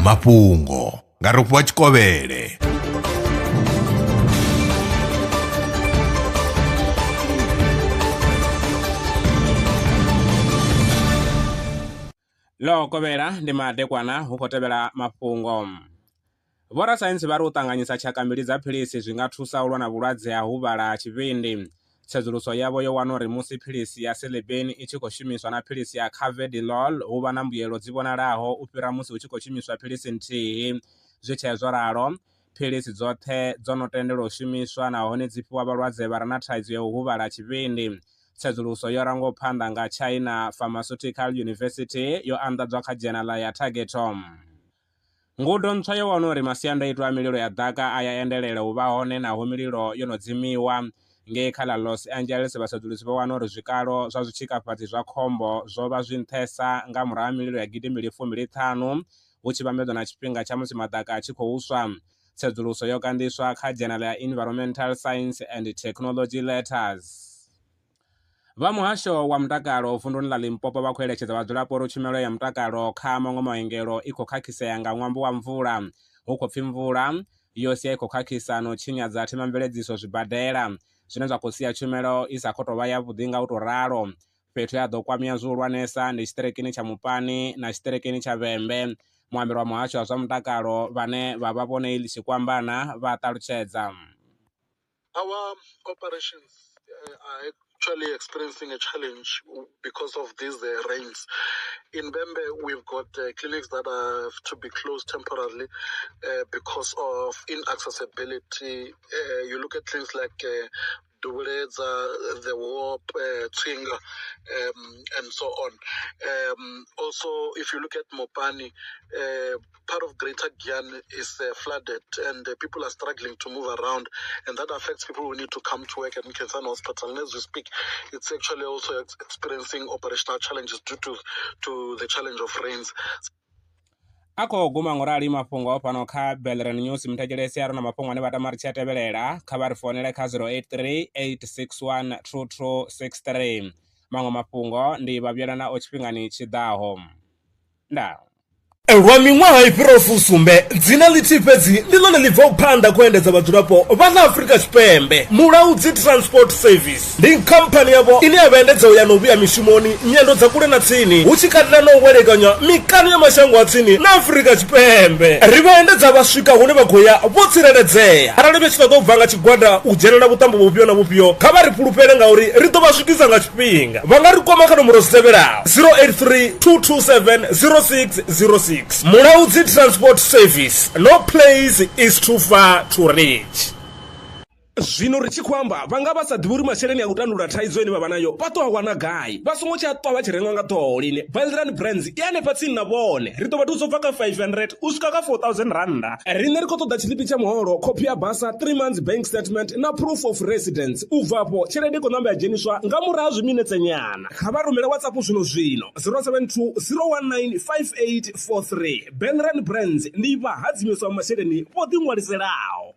mafhungo nga Rofhiwa Tshikovhele. Lo kovhela ndi madekwana hu khou tevhela mafhungo. Vhorasaintsi vha ri u ṱanganyisa tshaka mbili dza philisi zwi nga thusa u lwa na vhulwadze ha huvhala tshivhindi. Tsedzuluso yavho yo wana uri musi philisi ya Selepine i tshi khou shumiswa na philisi ya Carvedilol hu vha na mbuyelo dzi vhonalaho u fhira musi hu tshi khou shumiswa philisi nthihi. Zwi tshe zwo ralo, philisi dzoṱhe dzo no tendelwa u shumiswa nahone dzi fhiwa vhalwadze vha re na thaidzo ya u huvhala tshivhindi. Tsedzuluso yo rango phanḓa nga China Pharmaceutical University yo anḓadzwa kha dzhenala ya Targetom. Ngudo ntswa yo wana uri masiandaitwa a mililo ya ḓaka a ya endelela u vha hone naho mililo yo no dzimiwa. Ngei kha ḽa Los Angeles vhasedzulusi vha wana uri zwikalo zwa zwitshikafhadzi zwa khombo zwo vha zwi nṱhesa nga murahu ha mililo ya gidimbili 25 hu tshi vhambedzwa na tshifhinga tsha musi maḓaka a tshi khou swa. Tsedzuluso yo kandiswa kha dzhenala ya Environmental Science and Technology Letters. Vha muhasho wa mutakalo vunḓuni ḽa Limpopo vha khou eletshedza vhadzulapo uri tshumelo ya mutakalo kha maṅwe maongelo i khou khakhisea nga ṅwambo wa mvula. Hu khou pfi mvula yo sia i khou khakhisa no tshinyadza themamveledziso zwibadela zwine zwa khou sia tshumelo i sa khou tou vha yavhuḓi nga u tou ralo. Fhethu ya ḓo kwamea zwihulwanesa ndi tshiṱirikini tsha Mupani na tshiṱirikini tsha Vhembe. Muambeli wa muhasho wa zwa mutakalo vhane vha vha vhone iḽi Tshikwambana vha ṱalutshedza. Our operations are actually experiencing a challenge because of these rains. In Bembe, we've got clinics that have to be closed temporarily because of inaccessibility. You look at things like Dubuleza, the Warp, Tsinga, and so on. Also, if you look at Mopani, part of Greater Gyan is flooded and people are struggling to move around, and that affects people who need to come to work at Nkensana Hospital. And as we speak, it's actually also experiencing operational challenges due to the challenge of rains. Ako guma ngorali mafhungo pano kha Belren News mthetshelesi a re na mafhungo ane vha tama ri tshi a tevhelela kha vha ri founele kha 083 861 2263. Maṅwe mafhungo ndi vhavhelana o tshifhingani tshiḓaho. Ndaa. Lwa miṅwaha I fhiraho fusumbe dzina ḽithihi fhedzi ndi ḽone ḽi bvaho phanḓa khou endedza vhadzulapo vha ḽa Afrika Tshipembe. Mulaudzi Transport Service ndi khamphani yavho ine ya vha endedza u ya na u vhuya mishumoni nyendo dza kule na tsini hu tshi katela na u welekanya mikano ya mashango a tsini na Afrika Tshipembe. Ri vha endedza vha swika hune vha khou ya vho tsireledzea. Arali vha tshi ṱoḓa u bva nga tshigwada u dzhenelela vhuṱambo vhufhio na vhufhio kha vha ri fhulufhele ngauri ri ḓo vha swikisa nga tshifhinga. Vha nga ri kwama kha nomboro dzi tevhelaho 083 227 0606. Mulaudzi Transport Service. No place is too far to reach. Zwino ri tshi khou amba vha nga vha sa ḓivhi uri masheleni a u tandulula thaidzo ine vha vha nayo vha ṱo a wana gai vha songo tsha ṱwa vha tshi renga nga ṱhoho lini. Belran Brands I hanefha tsini na vhone ri ḓo vha thusa u bva kha 500 u swika kha 4000 randa. Riṋe ri khou ṱoḓa tshiḽipi tsha muholo, khophi ya basa, 3 months bank statement na proof of residence. U bvapo tshelede I khou ṋamba ya dzheniswa nga murahu ha zwiminetse nyana. Kha vha rumele WhatsApp zwino 072 019 5843. Belran Brands ndi vha hadzimisa masheleni vho ḓi ṅwaliselaho.